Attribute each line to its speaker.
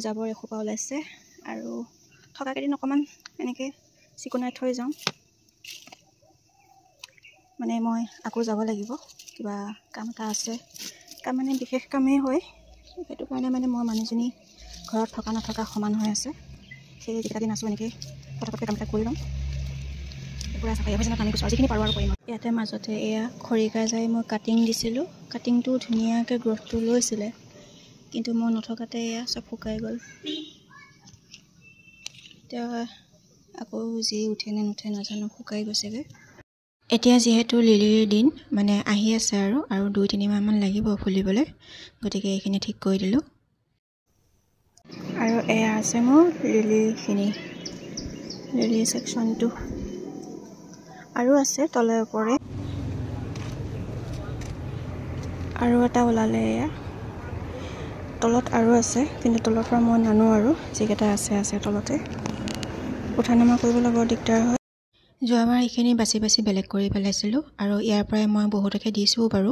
Speaker 1: জাবৰ এসোপা ওলাইছে আৰু থকা কেইদিন অকণমান এনেকৈ চিকুণাই থৈ যাওঁ। মানে মই আকৌ যাব লাগিব, কিবা কাম এটা আছে। কাম মানে বিশেষ কামেই হয়, সেইটো কাৰণে মানে মই মানুহজনী ঘৰত থকা নথকা সমান হৈ আছে। সেই যিকেইটা দিন আছোঁ এনেকৈ পটককৈ কাম এটা কৰি লওঁ। পূৰা চাফাই অভিযানত নামি গৈছোঁ, যিখিনি পাৰোঁ আৰু কৰিম। ইয়াতে মাজতে এয়া খৰিকাজাই মই কাটিং দিছিলোঁ। কাটিংটো ধুনীয়াকৈ গ্ৰ'থটো লৈছিলে, কিন্তু মই নথকাতে এয়া চব শুকাই গ'ল। এতিয়া আকৌ যি উঠে নে নুঠে নাজানো, শুকাই গৈছেগৈ। এতিয়া যিহেতু লিলিৰ দিন মানে আহি আছে আৰু 2-3 মাহমান লাগিব ফুলিবলৈ, গতিকে এইখিনি ঠিক কৰি দিলোঁ। আৰু এয়া আছে মোৰ লিলিখিনি, লিলি ছেকশ্যনটো। আৰু আছে তলে ওপৰে, আৰু এটা ওলালে এয়া তলত আৰু আছে, কিন্তু তলৰ পৰা মই নানো আৰু যিকেইটা আছে তলতে। উঠা নমা কৰিবলৈ বৰ দিগদাৰ হয়। যোৱাবাৰ এইখিনি বাছি বেলেগ কৰি পেলাইছিলোঁ, আৰু ইয়াৰ পৰাই মই বহুতকে দিছোঁ বাৰু।